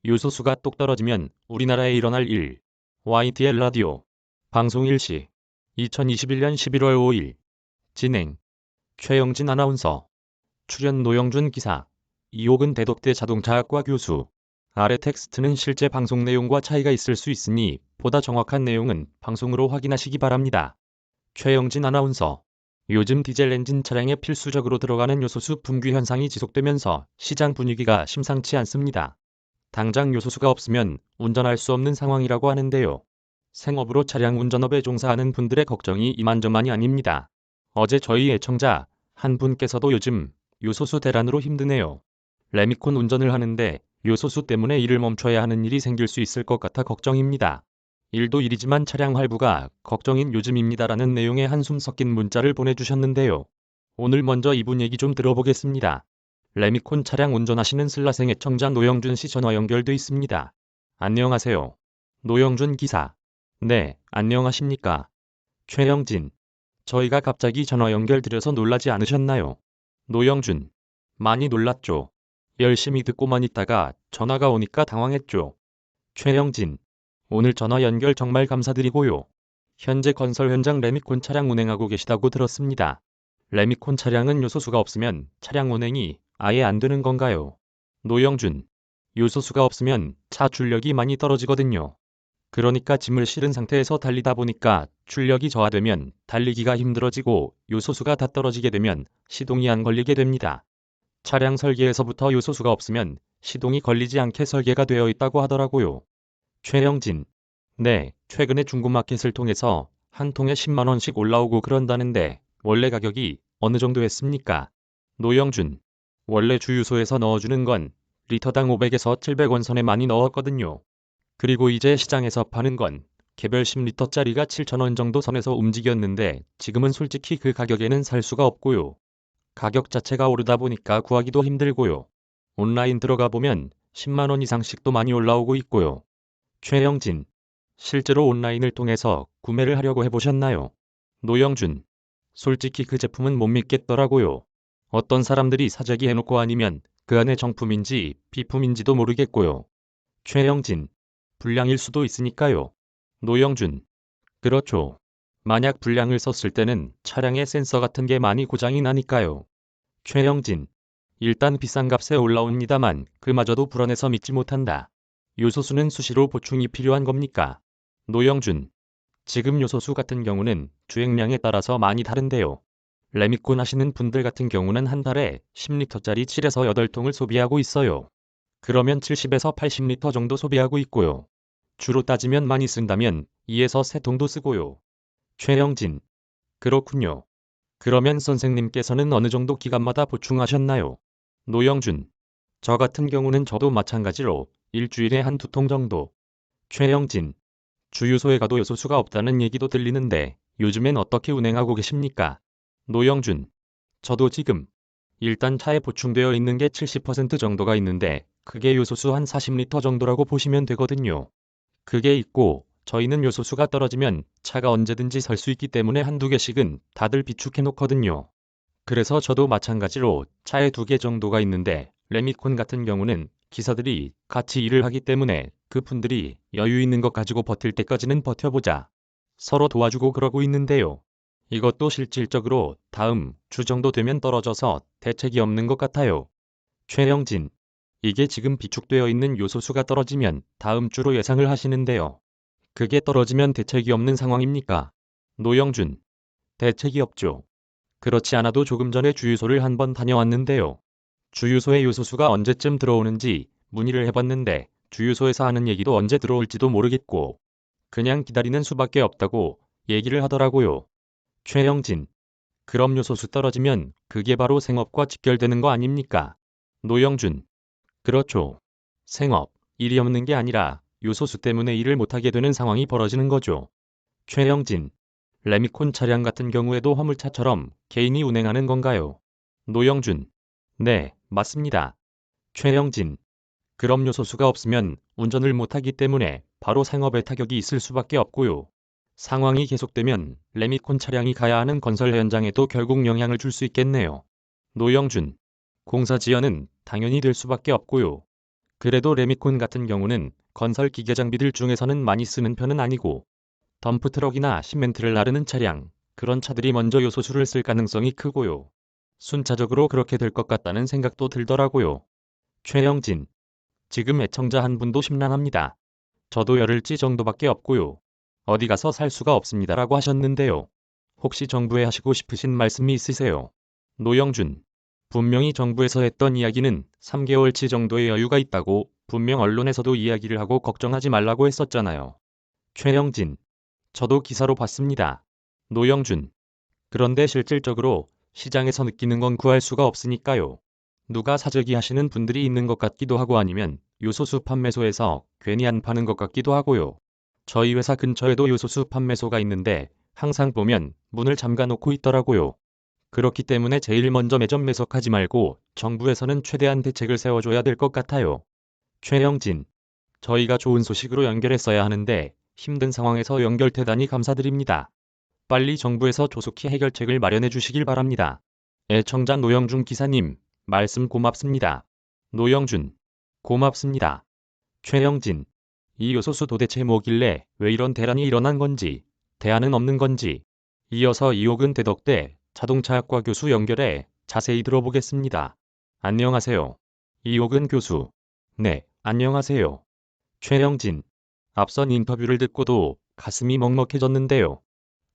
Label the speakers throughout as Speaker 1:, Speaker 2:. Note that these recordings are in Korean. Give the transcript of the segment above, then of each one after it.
Speaker 1: 요소수가 똑 떨어지면 우리나라에 일어날 일. YTN 라디오 방송 일시 2021년 11월 5일 진행 최영진 아나운서 출연 노영준 기사 이옥은 대덕대 자동차학과 교수 아래 텍스트는 실제 방송 내용과 차이가 있을 수 있으니 보다 정확한 내용은 방송으로 확인하시기 바랍니다. 최영진 아나운서 요즘 디젤 엔진 차량에 필수적으로 들어가는 요소수 품귀 현상이 지속되면서 시장 분위기가 심상치 않습니다. 당장 요소수가 없으면 운전할 수 없는 상황이라고 하는데요. 생업으로 차량 운전업에 종사하는 분들의 걱정이 이만저만이 아닙니다. 어제 저희 애청자 한 분께서도 요즘 요소수 대란으로 힘드네요. 레미콘 운전을 하는데 요소수 때문에 일을 멈춰야 하는 일이 생길 수 있을 것 같아 걱정입니다. 일도 일이지만 차량 할부가 걱정인 요즘입니다라는 내용의 한숨 섞인 문자를 보내주셨는데요. 오늘 먼저 이분 얘기 좀 들어보겠습니다. 레미콘 차량 운전하시는 슬라생 애청자 노영준 씨 전화 연결돼 있습니다. 안녕하세요. 노영준 기사. 네, 안녕하십니까. 최영진. 저희가 갑자기 전화 연결드려서 놀라지 않으셨나요? 노영준. 많이 놀랐죠. 열심히 듣고만 있다가 전화가 오니까 당황했죠. 최영진. 오늘 전화 연결 정말 감사드리고요. 현재 건설 현장 레미콘 차량 운행하고 계시다고 들었습니다. 레미콘 차량은 요소수가 없으면 차량 운행이 아예 안 되는 건가요? 노영준. 요소수가 없으면 차 출력이 많이 떨어지거든요. 그러니까 짐을 실은 상태에서 달리다 보니까 출력이 저하되면 달리기가 힘들어지고 요소수가 다 떨어지게 되면 시동이 안 걸리게 됩니다. 차량 설계에서부터 요소수가 없으면 시동이 걸리지 않게 설계가 되어 있다고 하더라고요. 최영진. 네, 최근에 중고마켓을 통해서 한 통에 10만 원씩 올라오고 그런다는데 원래 가격이 어느 정도 했습니까? 노영준. 원래 주유소에서 넣어주는 건 리터당 500에서 700원 선에 많이 넣었거든요. 그리고 이제 시장에서 파는 건 개별 10리터짜리가 7,000원 정도 선에서 움직였는데 지금은 솔직히 그 가격에는 살 수가 없고요. 가격 자체가 오르다 보니까 구하기도 힘들고요. 온라인 들어가 보면 10만 원 이상씩도 많이 올라오고 있고요. 최영진. 실제로 온라인을 통해서 구매를 하려고 해보셨나요? 노영준. 솔직히 그 제품은 못 믿겠더라고요. 어떤 사람들이 사재기 해놓고 아니면 그 안에 정품인지 비품인지도 모르겠고요. 최영진. 불량일 수도 있으니까요. 노영준. 그렇죠. 만약 불량을 썼을 때는 차량의 센서 같은 게 많이 고장이 나니까요. 최영진. 일단 비싼 값에 올라옵니다만 그마저도 불안해서 믿지 못한다. 요소수는 수시로 보충이 필요한 겁니까? 노영준. 지금 요소수 같은 경우는 주행량에 따라서 많이 다른데요. 레미콘 하시는 분들 같은 경우는 한 달에 10리터짜리 7에서 8통을 소비하고 있어요. 그러면 70에서 80리터 정도 소비하고 있고요. 주로 따지면 많이 쓴다면 2에서 3통도 쓰고요. 최영진. 그렇군요. 그러면 선생님께서는 어느 정도 기간마다 보충하셨나요? 노영준. 저 같은 경우는 저도 마찬가지로 일주일에 한두 통 정도. 최영진. 주유소에 가도 요소수가 없다는 얘기도 들리는데 요즘엔 어떻게 운행하고 계십니까? 노영준. 저도 지금 일단 차에 보충되어 있는 게 70% 정도가 있는데 그게 요소수 한 40리터 정도라고 보시면 되거든요. 그게 있고 저희는 요소수가 떨어지면 차가 언제든지 설 수 있기 때문에 한두 개씩은 다들 비축해 놓거든요. 그래서 저도 마찬가지로 차에 2개 정도가 있는데 레미콘 같은 경우는 기사들이 같이 일을 하기 때문에 그분들이 여유 있는 것 가지고 버틸 때까지는 버텨보자. 서로 도와주고 그러고 있는데요. 이것도 실질적으로 다음 주 정도 되면 떨어져서 대책이 없는 것 같아요. 최영진. 이게 지금 비축되어 있는 요소수가 떨어지면 다음 주로 예상을 하시는데요. 그게 떨어지면 대책이 없는 상황입니까? 노영준. 대책이 없죠. 그렇지 않아도 조금 전에 주유소를 한번 다녀왔는데요. 주유소에 요소수가 언제쯤 들어오는지 문의를 해봤는데 주유소에서 하는 얘기도 언제 들어올지도 모르겠고 그냥 기다리는 수밖에 없다고 얘기를 하더라고요. 최영진. 그럼 요소수 떨어지면 그게 바로 생업과 직결되는 거 아닙니까? 노영준. 그렇죠. 생업, 일이 없는 게 아니라 요소수 때문에 일을 못하게 되는 상황이 벌어지는 거죠. 최영진. 레미콘 차량 같은 경우에도 화물차처럼 개인이 운행하는 건가요? 노영준. 네, 맞습니다. 최영진. 그럼 요소수가 없으면 운전을 못하기 때문에 바로 생업에 타격이 있을 수밖에 없고요. 상황이 계속되면 레미콘 차량이 가야 하는 건설 현장에도 결국 영향을 줄 수 있겠네요. 노영준. 공사 지연은 당연히 될 수밖에 없고요. 그래도 레미콘 같은 경우는 건설 기계 장비들 중에서는 많이 쓰는 편은 아니고 덤프트럭이나 시멘트를 나르는 차량, 그런 차들이 먼저 요소수를 쓸 가능성이 크고요. 순차적으로 그렇게 될 것 같다는 생각도 들더라고요. 최영진. 지금 애청자 한 분도 심란합니다. 저도 열흘치 정도밖에 없고요. 어디 가서 살 수가 없습니다라고 하셨는데요. 혹시 정부에 하시고 싶으신 말씀이 있으세요? 노영준. 분명히 정부에서 했던 이야기는 3개월치 정도의 여유가 있다고 분명 언론에서도 이야기를 하고 걱정하지 말라고 했었잖아요. 최영진. 저도 기사로 봤습니다. 노영준. 그런데 실질적으로 시장에서 느끼는 건 구할 수가 없으니까요. 누가 사재기 하시는 분들이 있는 것 같기도 하고 아니면 요소수 판매소에서 괜히 안 파는 것 같기도 하고요. 저희 회사 근처에도 요소수 판매소가 있는데 항상 보면 문을 잠가 놓고 있더라고요. 그렇기 때문에 제일 먼저 매점 매석하지 말고 정부에서는 최대한 대책을 세워줘야 될 것 같아요. 최영진. 저희가 좋은 소식으로 연결했어야 하는데 힘든 상황에서 연결 대단히 감사드립니다. 빨리 정부에서 조속히 해결책을 마련해 주시길 바랍니다. 애청자 노영준 기사님, 말씀 고맙습니다. 노영준. 고맙습니다. 최영진. 이 요소수 도대체 뭐길래 왜 이런 대란이 일어난 건지, 대안은 없는 건지. 이어서 이옥은 대덕대 자동차학과 교수 연결해 자세히 들어보겠습니다. 안녕하세요. 이옥은 교수. 네, 안녕하세요. 최영진. 앞선 인터뷰를 듣고도 가슴이 먹먹해졌는데요.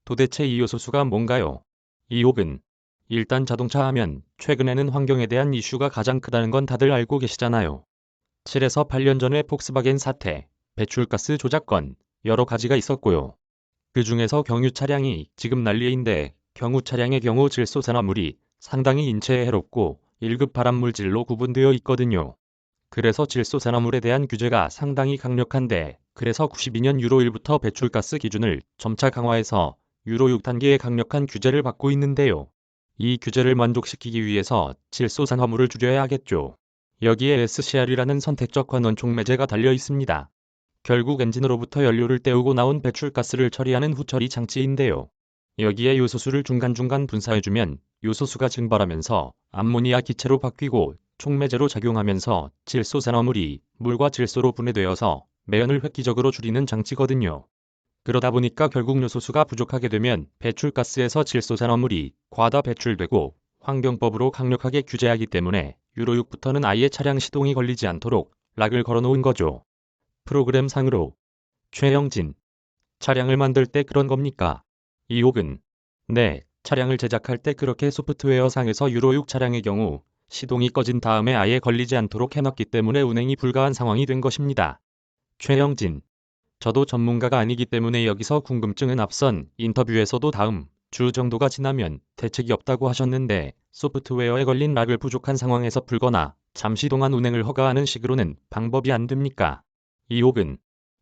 Speaker 1: 도대체 이 요소수가 뭔가요? 이옥은. 일단 자동차 하면 최근에는 환경에 대한 이슈가 가장 크다는 건 다들 알고 계시잖아요. 7에서 8년 전에 폭스바겐 사태, 배출가스 조작건, 여러 가지가 있었고요. 그 중에서 경유 차량이 지금 난리인데 경유 차량의 경우 질소산화물이 상당히 인체에 해롭고 1급 발암물질로 구분되어 있거든요. 그래서 질소산화물에 대한 규제가 상당히 강력한데 그래서 92년 유로 1부터 배출가스 기준을 점차 강화해서 유로 6 단계의 강력한 규제를 받고 있는데요. 이 규제를 만족시키기 위해서 질소산화물을 줄여야 하겠죠. 여기에 SCR이라는 선택적 환원 촉매제가 달려 있습니다. 결국 엔진으로부터 연료를 떼우고 나온 배출가스를 처리하는 후처리 장치인데요. 여기에 요소수를 중간중간 분사해주면 요소수가 증발하면서 암모니아 기체로 바뀌고 촉매제로 작용하면서 질소산화물이 물과 질소로 분해되어서 매연을 획기적으로 줄이는 장치거든요. 그러다 보니까 결국 요소수가 부족하게 되면 배출가스에서 질소산화물이 과다 배출되고 환경법으로 강력하게 규제하기 때문에 유로 6부터는 아예 차량 시동이 걸리지 않도록 락을 걸어놓은 거죠. 프로그램상으로. 최영진. 차량을 만들 때 그런 겁니까? 이옥은. 네, 차량을 제작할 때 그렇게 소프트웨어상에서 유로 6 차량의 경우 시동이 꺼진 다음에 아예 걸리지 않도록 해놨기 때문에 운행이 불가한 상황이 된 것입니다. 최영진. 저도 전문가가 아니기 때문에 여기서 궁금증은 앞선 인터뷰에서도 다음 주 정도가 지나면 대책이 없다고 하셨는데 소프트웨어에 걸린 락을 부족한 상황에서 풀거나 잠시 동안 운행을 허가하는 식으로는 방법이 안 됩니까? 이옥은.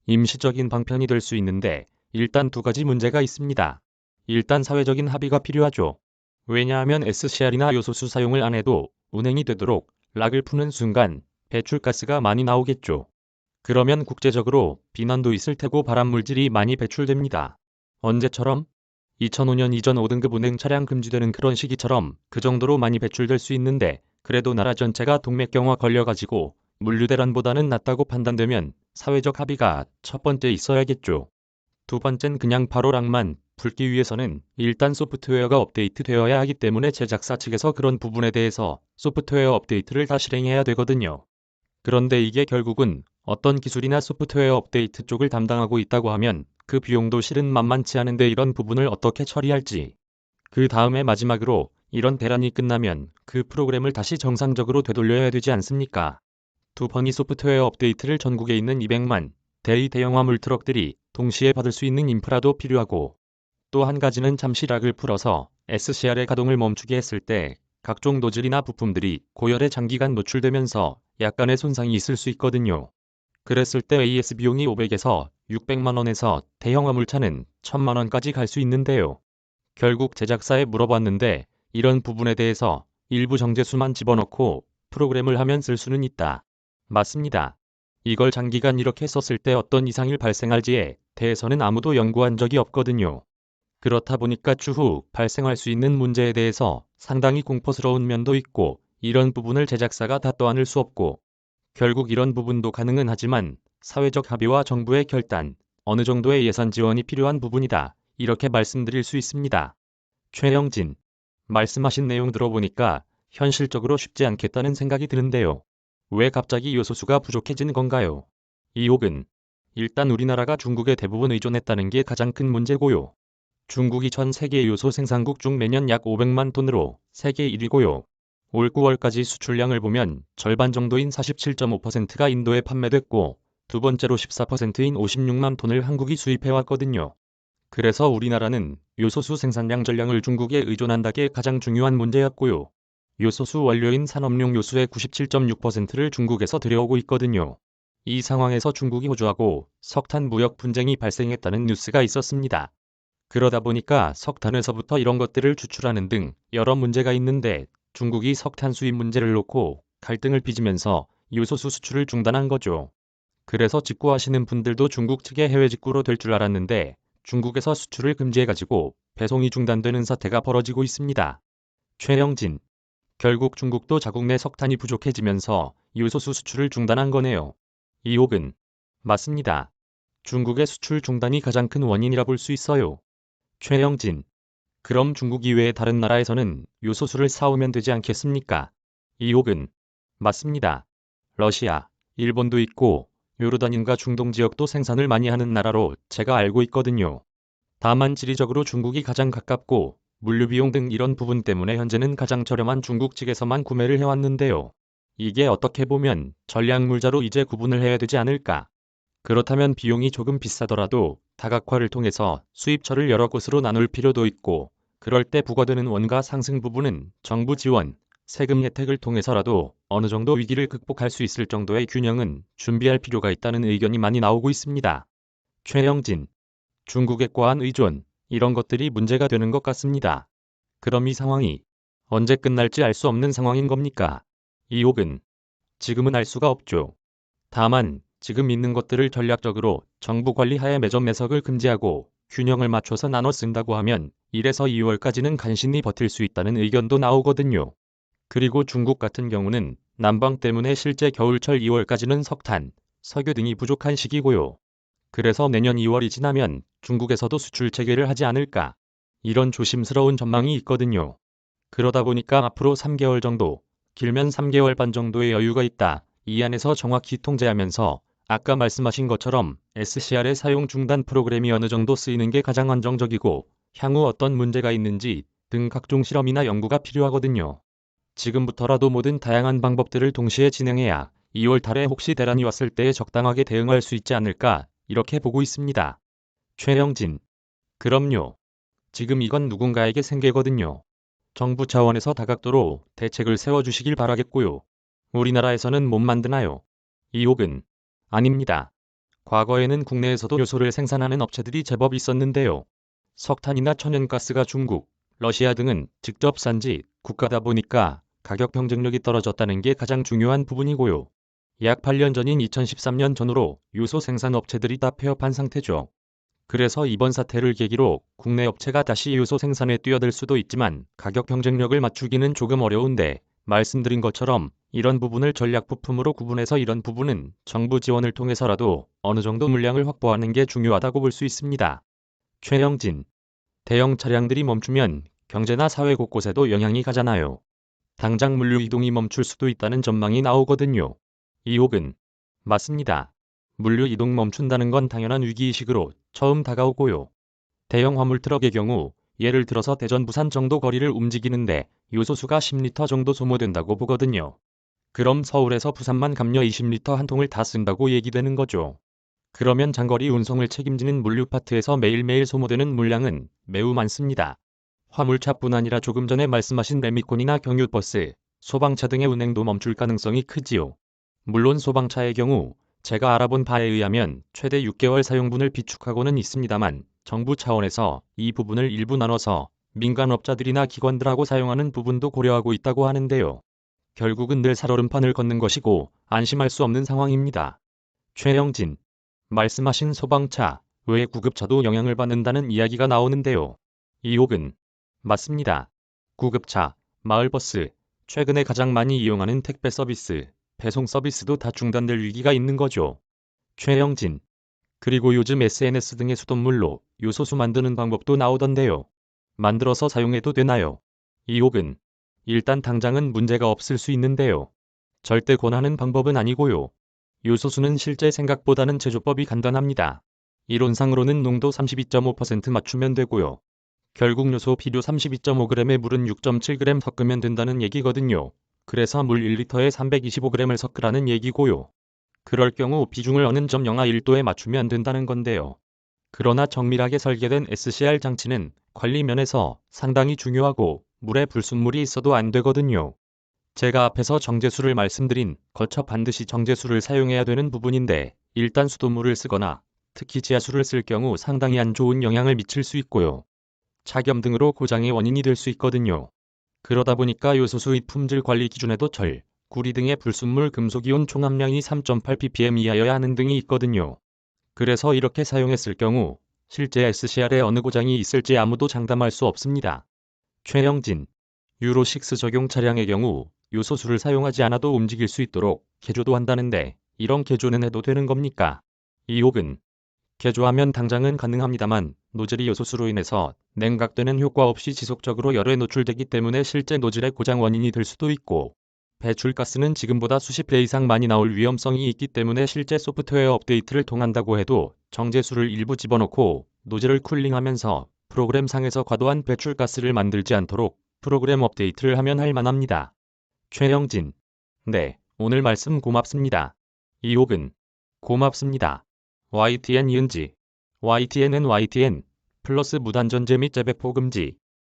Speaker 1: 임시적인 방편이 될 수 있는데 일단 두 가지 문제가 있습니다. 일단 사회적인 합의가 필요하죠. 왜냐하면 SCR이나 요소수 사용을 안 해도 운행이 되도록 락을 푸는 순간 배출가스가 많이 나오겠죠. 그러면 국제적으로 비난도 있을 테고 발암물질이 많이 배출됩니다. 언제처럼? 2005년 이전 5등급 운행 차량 금지되는 그런 시기처럼 그 정도로 많이 배출될 수 있는데 그래도 나라 전체가 동맥경화 걸려가지고 물류대란보다는 낫다고 판단되면 사회적 합의가 첫 번째 있어야겠죠. 두 번째는 그냥 바로 락만 풀기 위해서는 일단 소프트웨어가 업데이트 되어야 하기 때문에 제작사 측에서 그런 부분에 대해서 소프트웨어 업데이트를 다 실행해야 되거든요. 그런데 이게 결국은 어떤 기술이나 소프트웨어 업데이트 쪽을 담당하고 있다고 하면 그 비용도 실은 만만치 않은데 이런 부분을 어떻게 처리할지. 그 다음에 마지막으로 이런 대란이 끝나면 그 프로그램을 다시 정상적으로 되돌려야 되지 않습니까? 두 번이 소프트웨어 업데이트를 전국에 있는 200만 대의 대형 화물 트럭들이 동시에 받을 수 있는 인프라도 필요하고 또 한 가지는 잠시 락을 풀어서 SCR의 가동을 멈추게 했을 때 각종 노즐이나 부품들이 고열에 장기간 노출되면서 약간의 손상이 있을 수 있거든요. 그랬을 때 AS 비용이 500에서 600만 원에서 대형 화물차는 1000만 원까지 갈 수 있는데요. 결국 제작사에 물어봤는데 이런 부분에 대해서 일부 정제수만 집어넣고 프로그램을 하면 쓸 수는 있다. 맞습니다. 이걸 장기간 이렇게 썼을 때 어떤 이상이 발생할지에 대해서는 아무도 연구한 적이 없거든요. 그렇다 보니까 추후 발생할 수 있는 문제에 대해서 상당히 공포스러운 면도 있고 이런 부분을 제작사가 다 떠안을 수 없고 결국 이런 부분도 가능은 하지만 사회적 합의와 정부의 결단, 어느 정도의 예산 지원이 필요한 부분이다. 이렇게 말씀드릴 수 있습니다. 최영진, 말씀하신 내용 들어보니까 현실적으로 쉽지 않겠다는 생각이 드는데요. 왜 갑자기 요소수가 부족해진 건가요? 이혹은 일단 우리나라가 중국에 대부분 의존했다는 게 가장 큰 문제고요. 중국이 전 세계 요소 생산국 중 매년 약 500만 톤으로 세계 1위고요. 올 9월까지 수출량을 보면 절반 정도인 47.5%가 인도에 판매됐고 두 번째로 14%인 56만 톤을 한국이 수입해왔거든요. 그래서 우리나라는 요소수 생산량 전량을 중국에 의존한다는 게 가장 중요한 문제였고요. 요소수 원료인 산업용 요수의 97.6%를 중국에서 들여오고 있거든요. 이 상황에서 중국이 호주하고 석탄 무역 분쟁이 발생했다는 뉴스가 있었습니다. 그러다 보니까 석탄에서부터 이런 것들을 추출하는 등 여러 문제가 있는데 중국이 석탄 수입 문제를 놓고 갈등을 빚으면서 요소수 수출을 중단한 거죠. 그래서 직구하시는 분들도 중국 측의 해외 직구로 될 줄 알았는데 중국에서 수출을 금지해가지고 배송이 중단되는 사태가 벌어지고 있습니다. 최영진, 결국 중국도 자국 내 석탄이 부족해지면서 요소수 수출을 중단한 거네요. 이혹은 맞습니다. 중국의 수출 중단이 가장 큰 원인이라 볼 수 있어요. 최영진, 그럼 중국 이외의 다른 나라에서는 요소수를 사오면 되지 않겠습니까? 이혹은 맞습니다. 러시아, 일본도 있고 요르단인과 중동 지역도 생산을 많이 하는 나라로 제가 알고 있거든요. 다만 지리적으로 중국이 가장 가깝고 물류 비용 등 이런 부분 때문에 현재는 가장 저렴한 중국 측에서만 구매를 해왔는데요. 이게 어떻게 보면 전략물자로 이제 구분을 해야 되지 않을까? 그렇다면 비용이 조금 비싸더라도 다각화를 통해서 수입처를 여러 곳으로 나눌 필요도 있고 그럴 때 부과되는 원가 상승 부분은 정부 지원, 세금 혜택을 통해서라도 어느 정도 위기를 극복할 수 있을 정도의 균형은 준비할 필요가 있다는 의견이 많이 나오고 있습니다. 최영진, 중국의 과한 의존, 이런 것들이 문제가 되는 것 같습니다. 그럼 이 상황이 언제 끝날지 알 수 없는 상황인 겁니까? 이혹은 지금은 알 수가 없죠. 다만 지금 있는 것들을 전략적으로 정부 관리하에 매점 매석을 금지하고 균형을 맞춰서 나눠 쓴다고 하면 1에서 2월까지는 간신히 버틸 수 있다는 의견도 나오거든요. 그리고 중국 같은 경우는 난방 때문에 실제 겨울철 2월까지는 석탄, 석유 등이 부족한 시기고요. 그래서 내년 2월이 지나면 중국에서도 수출 재개를 하지 않을까. 이런 조심스러운 전망이 있거든요. 그러다 보니까 앞으로 3개월 정도, 길면 3개월 반 정도의 여유가 있다. 이 안에서 정확히 통제하면서 아까 말씀하신 것처럼 SCR의 사용 중단 프로그램이 어느 정도 쓰이는 게 가장 안정적이고 향후 어떤 문제가 있는지 등 각종 실험이나 연구가 필요하거든요. 지금부터라도 모든 다양한 방법들을 동시에 진행해야 2월 달에 혹시 대란이 왔을 때에 적당하게 대응할 수 있지 않을까 이렇게 보고 있습니다. 최영진, 그럼요. 지금 이건 누군가에게 생계거든요. 정부 차원에서 다각도로 대책을 세워주시길 바라겠고요. 우리나라에서는 못 만드나요? 이혹은 아닙니다. 과거에는 국내에서도 요소를 생산하는 업체들이 제법 있었는데요. 석탄이나 천연가스가 중국, 러시아 등은 직접 산지 국가다 보니까 가격 경쟁력이 떨어졌다는 게 가장 중요한 부분이고요. 약 8년 전인 2013년 전후로 요소 생산 업체들이 다 폐업한 상태죠. 그래서 이번 사태를 계기로 국내 업체가 다시 요소 생산에 뛰어들 수도 있지만 가격 경쟁력을 맞추기는 조금 어려운데 말씀드린 것처럼 이런 부분을 전략 부품으로 구분해서 이런 부분은 정부 지원을 통해서라도 어느 정도 물량을 확보하는 게 중요하다고 볼 수 있습니다. 최영진, 대형 차량들이 멈추면 경제나 사회 곳곳에도 영향이 가잖아요. 당장 물류 이동이 멈출 수도 있다는 전망이 나오거든요. 이혹은 맞습니다. 물류 이동 멈춘다는 건 당연한 위기의식으로 처음 다가오고요. 대형 화물 트럭의 경우 예를 들어서 대전 부산 정도 거리를 움직이는데 요소수가 10리터 정도 소모된다고 보거든요. 그럼 서울에서 부산만 감려 20리터 한 통을 다 쓴다고 얘기되는 거죠. 그러면 장거리 운송을 책임지는 물류 파트에서 매일매일 소모되는 물량은 매우 많습니다. 화물차뿐 아니라 조금 전에 말씀하신 레미콘이나 경유버스, 소방차 등의 운행도 멈출 가능성이 크지요. 물론 소방차의 경우 제가 알아본 바에 의하면 최대 6개월 사용분을 비축하고는 있습니다만 정부 차원에서 이 부분을 일부 나눠서 민간업자들이나 기관들하고 사용하는 부분도 고려하고 있다고 하는데요. 결국은 늘 살얼음판을 걷는 것이고 안심할 수 없는 상황입니다. 최영진. 말씀하신 소방차 외 구급차도 영향을 받는다는 이야기가 나오는데요. 이옥은. 맞습니다. 구급차, 마을버스, 최근에 가장 많이 이용하는 택배 서비스, 배송 서비스도 다 중단될 위기가 있는 거죠. 최영진. 그리고 요즘 SNS 등의 수돗물로 요소수 만드는 방법도 나오던데요. 만들어서 사용해도 되나요? 이옥은. 일단 당장은 문제가 없을 수 있는데요. 절대 권하는 방법은 아니고요. 요소수는 실제 생각보다는 제조법이 간단합니다. 이론상으로는 농도 32.5% 맞추면 되고요. 결국 요소 비료 32.5g에 물은 6.7g 섞으면 된다는 얘기거든요. 그래서 물 1리터에 325g을 섞으라는 얘기고요. 그럴 경우 비중을 어느 점 영하 1도에 맞추면 된다는 건데요. 그러나 정밀하게 설계된 SCR 장치는 관리 면에서 상당히 중요하고 물에 불순물이 있어도 안 되거든요. 제가 앞에서 정제수를 말씀드린 거쳐 반드시 정제수를 사용해야 되는 부분인데 일단 수돗물을 쓰거나 특히 지하수를 쓸 경우 상당히 안 좋은 영향을 미칠 수 있고요. 착염 등으로 고장의 원인이 될 수 있거든요. 그러다 보니까 요소수 품질 관리 기준에도 절, 구리 등의 불순물 금속이온 총함량이 3.8ppm 이하여야 하는 등이 있거든요. 그래서 이렇게 사용했을 경우 실제 SCR에 어느 고장이 있을지 아무도 장담할 수 없습니다. 최영진. 유로6 적용 차량의 경우 요소수를 사용하지 않아도 움직일 수 있도록 개조도 한다는데 이런 개조는 해도 되는 겁니까? 이옥은. 개조하면 당장은 가능합니다만 노즐이 요소수로 인해서 냉각되는 효과 없이 지속적으로 열에 노출되기 때문에 실제 노즐의 고장 원인이 될 수도 있고 배출가스는 지금보다 수십 배 이상 많이 나올 위험성이 있기 때문에 실제 소프트웨어 업데이트를 통한다고 해도 정제수를 일부 집어넣고 노즐을 쿨링하면서 프로그램상에서 과도한 배출가스를 만들지 않도록 프로그램 업데이트를 하면 할 만합니다. 최영진. 네, 오늘 말씀 고맙습니다. 이옥은. 고맙습니다. YTN 이은지. YTN은 YTN 플러스 무단전제 및 재배포 금지.